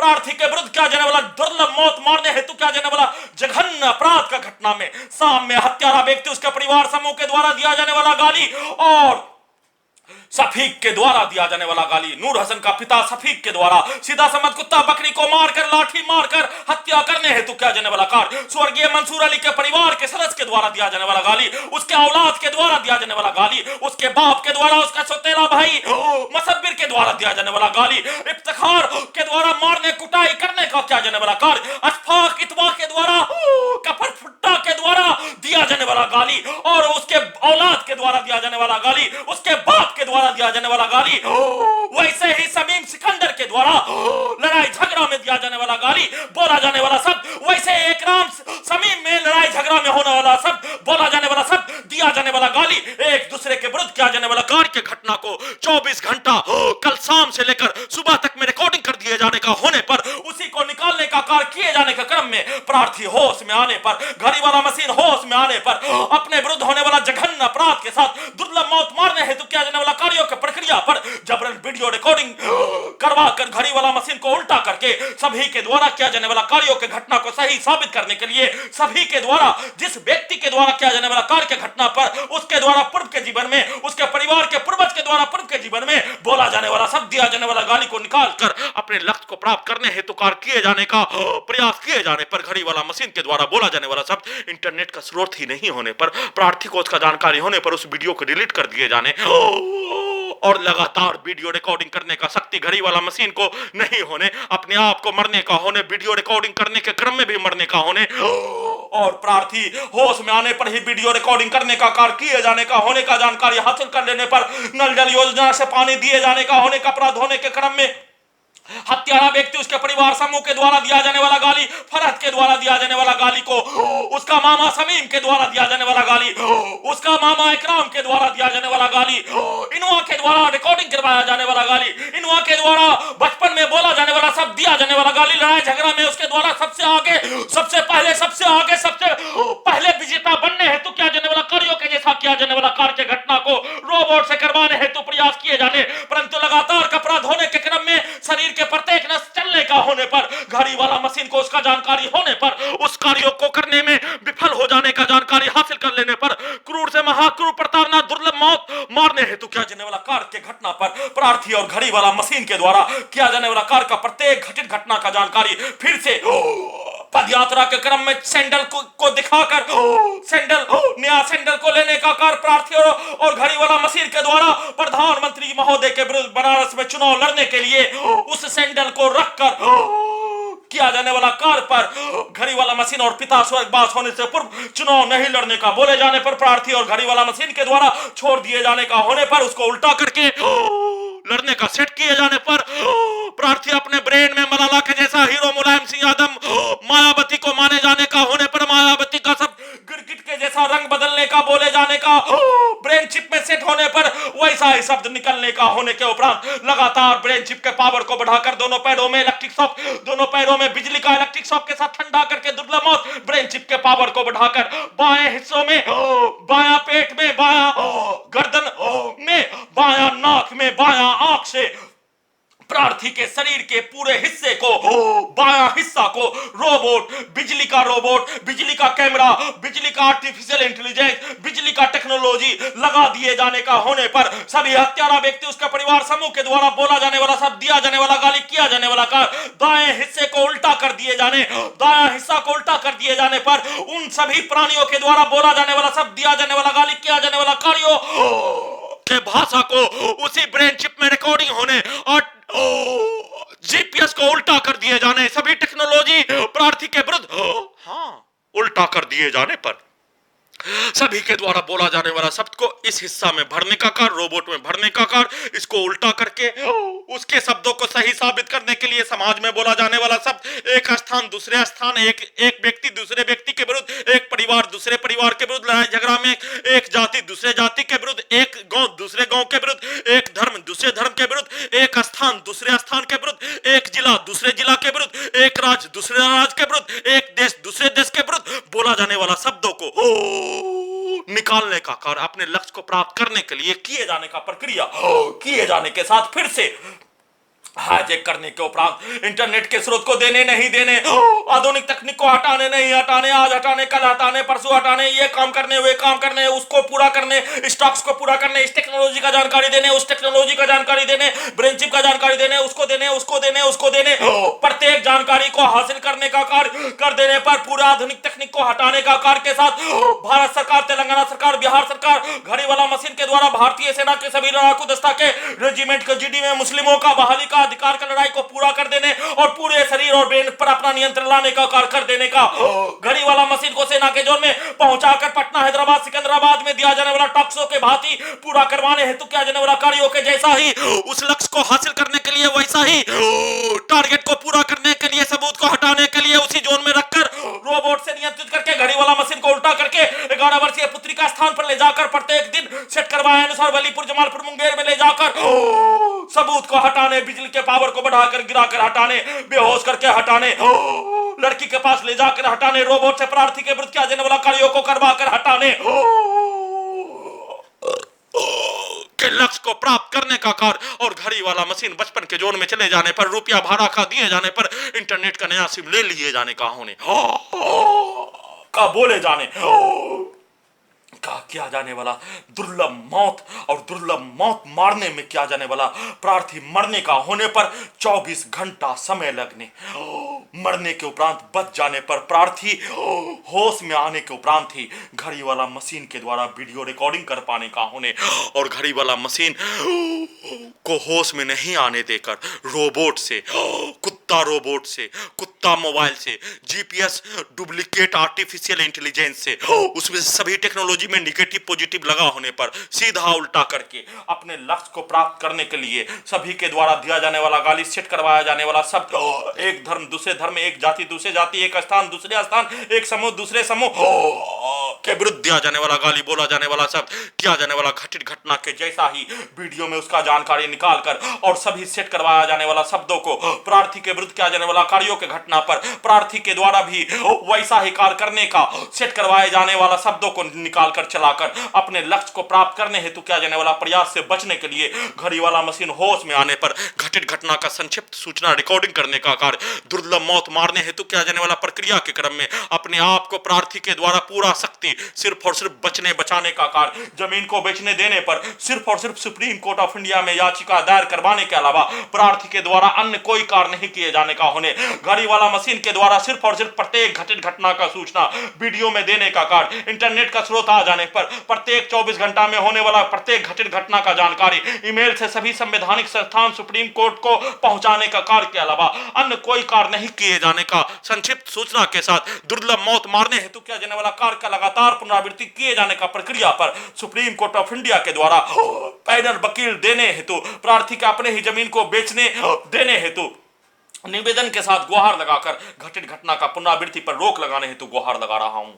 प्रार्थी के विरुद्ध किया जाने वाला दुर्लभ मौत मारने हेतु किया जाने वाला जघन्य अपराध का घटना में सामने हत्यारा व्यक्ति उसके परिवार समूह के द्वारा दिया जाने वाला गाली और सफीक के द्वारा दिया जाने वाला गाली, नूर हसन का पिता सफीक के द्वारा सीधा समझ कुत्ता बकरी को मारकर लाठी मारकर हत्या करने हेतु किया जाने वाला कार्य, स्वर्गीय मंसूर अली के परिवार के सदस्य के द्वारा दिया जाने वाला गाली, उसके औलाद के द्वारा दिया जाने वाला गाली, उसके बाप के द्वारा उसका सौतेला भाई मसब्बिर के द्वारा दिया जाने वाला गाली, इफ्तिखार के द्वारा मारने कुटाई करने का किया जाने वाला कार्य, अशफाक इतवा के द्वारा कफर फुट्टा के द्वारा दिया जाने वाला गाली और उसके औलाद के द्वारा दिया जाने वाला गाली, उसके बाप के द्वारा दिया जाने वाला गाली, वैसे ही समीम सिकंदर के द्वारा लड़ाई झगड़ा में दिया जाने वाला गाली, बोला जाने वाला शब्द, वैसे एकराम समीम में लड़ाई झगड़ा में होने वाला शब्द, बोला जाने वाला शब्द, दिया जाने वाला गाली, एक दूसरे के विरुद्ध किया जाने वाला कार्य के घटना को 24 घंटा कल शाम से लेकर सुबह तक में रिकॉर्डिंग कर दिए जाने का होने पर उसी को जाने के क्रम में प्रार्थी होश में आने पर, घड़ी वाला मशीन होश में आने पर, अपने विरुद्ध होने वाला जघन्य अपराध के साथ दुर्लभ मौत मारने हेतु किया जाने वाला कार्यों की प्रक्रिया पर जबरन वीडियो रिकॉर्डिंग करवा कर घड़ी वाला मशीन को उल्टा करके सभी के द्वारा किया जाने वाला कार्यों के घटना को सही साबित करने के लिए, सभी के द्वारा जिस व्यक्ति के द्वारा किया जाने वाला कार्य के घटना पर उसके द्वारा पूर्व के जीवन में, उसके परिवार के पूर्वज के द्वारा पूर्व के जीवन में बोला जाने वाला शब्द, दिया जाने वाला गाली को निकाल कर अपने लक्ष्य को प्राप्त करने हेतु कार्य किए जाने का प्रयास किए जाने पर घड़ी वाला मशीन के द्वारा बोला जाने वाला शब्द इंटरनेट का स्रोत ही नहीं होने पर, प्रार्थी को उसका जानकारी होने पर उस वीडियो को डिलीट कर दिए जाने और लगातार वीडियो रिकॉर्डिंग करने का शक्ति घड़ी वाला मशीन को नहीं होने, अपने आप को मरने का होने, वीडियो रिकॉर्डिंग करने के क्रम में भी मरने का होने और प्रार्थी होश में आने पर ही वीडियो रिकॉर्डिंग करने का कार्य किए जाने का होने का जानकारी हासिल कर लेने पर नल जल योजना से पानी दिए जाने का होने का अपराध होने के क्रम में हत्यारा व्यक्ति उसके परिवार समूह के द्वारा दिया जाने वाला गाली, फरहत के द्वारा दिया जाने वाला गाली को उसका मामा समीम के द्वारा दिया जाने वाला गाली, उसका मामा इकराम के द्वारा दिया जाने वाला गाली, इनवा के द्वारा रिकॉर्डिंग करवाया जाने वाला गाली, इनवा के द्वारा बचपन में बोला जाने वाला सब दिया जाने वाला गाली, लड़ाई झगड़ा में उसके द्वारा सबसे आगे, सबसे पहले विजेता बनने हेतु किया जाने वाला कार्यों के जैसा किया जाने वाला कार्य के घटना को रोबोट से करवाने हेतु प्रयास किए जाने, परंतु लगातार अपराध होने के क्रम में शरीर के प्रत्येक नस चलने का होने पर, घड़ी वाला मशीन को उसका जानकारी होने पर, उस कार्यों को करने में विफल हो जाने का जानकारी हासिल कर लेने पर, क्रूर से महाक्रूर प्रताड़ना दुर्लभ मौत मारने हेतु किया जाने वाला कार्य के घटना पर प्रार्थी और घड़ी वाला मशीन के द्वारा किया जाने वाला कार्य का प्रत्येक घटित घटना का जानकारी फिर से पद यात्रा के क्रम में सैंडल को दिखाकर नया सैंडल को लेने का कार्य प्रार्थी और घड़ी वाला मशीन के द्वारा प्रधानमंत्री महोदय के विरुद्ध बनारस में चुनाव लड़ने के लिए उस सैंडल को रखकर किया जाने वाला कार्य पर घड़ी वाला मशीन और पिता स्वर्गवास होने से पूर्व चुनाव नहीं लड़ने का बोले जाने पर, प्रार्थी और घड़ी वाला मशीन के द्वारा छोड़ दिए जाने का होने पर, उसको उल्टा करके लड़ने का सेट किए जाने पर, प्रार्थी अपने ब्रेन में मलाला के जैसा हीरो मुलायम सिंह यादव मायावती को माने जाने का होने पर मायावती का सब गिरगिट के जैसा रंग बदलने का बोले जाने का ब्रेन चिप में सेट होने पर वैसा ही शब्द निकलने का होने के उपरांत लगातार ब्रेन चिप के पावर को बढ़ाकर दोनों पैरों में इलेक्ट्रिक शॉक, दोनों पैरों में बिजली का इलेक्ट्रिक शॉक के साथ ठंडा करके दुर्लभ मौत, ब्रेन चिप के पावर को बढ़ाकर बाएं हिस्सों में, बायां पेट में, बायां गर्दन में, बायां नाक में, बायां आंख से प्रार्थी के शरीर के पूरे हिस्से को, बायां हिस्सा को रोबोट, बिजली का कैमरा, बिजली का आर्टिफिशियल इंटेलिजेंस, बिजली का टेक्नोलॉजी लगा दिए जाने का होने पर सभी हत्यारा व्यक्ति उसका परिवार समूह के द्वारा बोला जाने वाला सब, दिया जाने वाला गाली, किया जाने वाला कार्य दाएं हिस्से को उल्टा कर दिए जाने, दायां हिस्सा को उल्टा कर दिए जाने पर उन सभी प्राणियों के द्वारा बोला जाने वाला सब, दिया जाने वाला गाली, किया जाने वाला कार्यों के भाषा को उसी ब्रेन चिप में रिकॉर्डिंग होने और जीपीएस को उल्टा कर दिए जाने, सभी टेक्नोलॉजी प्रार्थी के विरुद्ध उल्टा कर दिए जाने पर सभी के द्वारा बोला जाने वाला शब्द को इस हिस्सा में भरने का कार्य, रोबोट में भरने का कार्य, इसको उल्टा करके उसके शब्दों को सही साबित करने के लिए समाज में बोला जाने वाला शब्द, एक स्थान दूसरे स्थान, एक व्यक्ति दूसरे व्यक्ति के विरुद्ध, एक परिवार दूसरे परिवार के विरुद्ध लड़ाई झगड़ा में, एक जाति दूसरे जाति के विरुद्ध, एक गांव दूसरे गांव के विरुद्ध, एक धर्म दूसरे धर्म के विरुद्ध, एक स्थान दूसरे स्थान के विरुद्ध, एक जिला दूसरे जिला के विरुद्ध, एक राज्य दूसरे राज्य के विरुद्ध, एक देश दूसरे देश के विरुद्ध बोला जाने वाला शब्दों को निकालने का कार्य, अपने लक्ष्य को प्राप्त करने के लिए किए जाने का प्रक्रिया किए जाने के साथ फिर से हाईजैक करने के उपरांत इंटरनेट के स्रोत को देने नहीं देने, आधुनिक तकनीक को हटाने नहीं हटाने, आज हटाने कल हटाने परसों हटाने, ये काम करने वे काम करने, उसको पूरा करने, स्टॉक्स को पूरा करने, इस टेक्नोलॉजी का जानकारी देने, उस टेक्नोलॉजी का जानकारी देने, ब्रेन चिप का जानकारी देने, उसको देने उसको देने उसको देने, प्रत्येक जानकारी को हासिल करने का कार्य कर देने पर पूरा आधुनिक तकनीक को हटाने का कार्य के साथ भारत सरकार, तेलंगाना सरकार, बिहार सरकार, घड़ी वाला मशीन के द्वारा भारतीय सेना के सभी लड़ाकू दस्ता के रेजिमेंट के जीडी में मुस्लिमों का बहाली का अधिकार का लड़ाई को पूरा कर देने और पूरे शरीर और ब्रेन पर अपना नियंत्रण लाने का कार्य कर देने का, घड़ी वाला मशीन को सेना के जोन में पहुंचाकर पटना, हैदराबाद, सिकंदराबाद में दिया जाने वाला टॉक शो के भांति पूरा करवाने हेतु किया जाने वाला कार्यों के जैसा ही उस लक्ष्य को हासिल करने के लिए, वैसा ही टारगेट को पूरा करने के लिए, सबूत को हटाने के लिए उसी जोन में रखकर रोबोट से नियंत्रित करके घड़ी वाला मशीन को उल्टा करके 11 वर्षीय पुत्री का स्थान पर ले जाकर प्रत्येक दिन सेट करवाए अनुसार वलीपुर, जमालपुर, मुंगेर में ले जाकर सबूत को हटाने, बिजली के पावर को बढ़ाकर गिराकर हटाने, बेहोश करके हटाने, लड़की के पास ले जाकर हटाने, रोबोट से प्रार्थी के विरुद्ध किया जाने वाला कार्यों को करवाकर हटाने के लक्ष्य को प्राप्त करने का कार्य, और घड़ी वाला मशीन बचपन के जोन में चले जाने पर, रुपया भाड़ा का दिए जाने पर, इंटरनेट का नया सिम ले लिए जाने का होने का बोले जाने का किया जाने वाला दुर्लभ मौत, और दुर्लभ मौत मारने में किया जाने वाला प्रार्थी मरने का होने पर 24 घंटा समय लगने, मरने के उपरांत बच जाने पर, प्रार्थी होश में आने के उपरांत ही घड़ी वाला मशीन के द्वारा वीडियो रिकॉर्डिंग कर पाने का होने, और घड़ी वाला मशीन को होश में नहीं आने देकर रोबोट से, कुत्ता रोबोट से, कुत्ता मोबाइल से, जीपीएस डुप्लीकेट आर्टिफिशियल इंटेलिजेंस से, उसमें सभी टेक्नोलॉजी में निगेटिव पॉजिटिव लगा होने पर सीधा उल्टा करके अपने लक्ष्य को प्राप्त करने के लिए सभी के द्वारा दिया जाने वाला गाली, सेट करवाया जाने वाला शब्द, एक धर्म दूसरे धर्म, एक जाति दूसरे जाति, एक स्थान दूसरे स्थान, एक समूह दूसरे समूह के विरुद्ध दिया जाने वाला गाली, बोला जाने वाला शब्द, किया जाने वाला घटित घटना के जैसा ही वीडियो में उसका जानकारी निकाल कर, और सभी सेट करवाया जाने वाला शब्दों को प्रार्थी के विरुद्ध किया जाने वाला कार्यों के घटना पर प्रार्थी के द्वारा भी वैसा ही कार्य करने का सेट करवाए जाने वाला शब्दों को निकाल कर चलाकर अपने लक्ष्य को प्राप्त करने हेतु किया जाने वाला प्रयास से बचने के लिए घड़ी वाला मशीन होश में आने पर घटित घटना का संक्षिप्त सूचना रिकॉर्डिंग करने का कार्य, दुर्लभ मौत मारने हेतु किया जाने वाला प्रक्रिया के क्रम में अपने आप को प्रार्थी के द्वारा पूरा शक्ति सिर्फ और सिर्फ बचने बचाने का कार्य, जमीन को बेचने देने पर सिर्फ और सिर्फ सुप्रीम कोर्ट ऑफ इंडिया में याचिका दायर करवाने के अलावा प्रार्थी के द्वारा अन्य कोई कार्य नहीं किए जाने का होने, घड़ी वाला मशीन के द्वारा सिर्फ और सिर्फ प्रत्येक घटित घटना का सूचना वीडियो में देने का कार्य, इंटरनेट का स्रोत आ जाने पर प्रत्येक 24 घंटा में होने वाला प्रत्येक घटित घटना का जानकारी ईमेल से सभी संवैधानिक संस्थान सुप्रीम कोर्ट को पहुंचाने का कार्य के अलावा अन्य कोई कार्य नहीं किए जाने का संक्षिप्त सूचना के साथ दुर्लभ मौत मारने हेतु किया जाने वाला कार्य का लगातार पुनरावृत्ति किए जाने का प्रक्रिया पर सुप्रीम कोर्ट ऑफ इंडिया के द्वारा पैनल वकील देने हेतु प्रार्थी के अपने ही जमीन को बेचने देने हेतु निवेदन के साथ गुहार लगाकर घटित घटना का पुनरावृत्ति पर रोक लगाने हेतु गुहार लगा रहा हूं।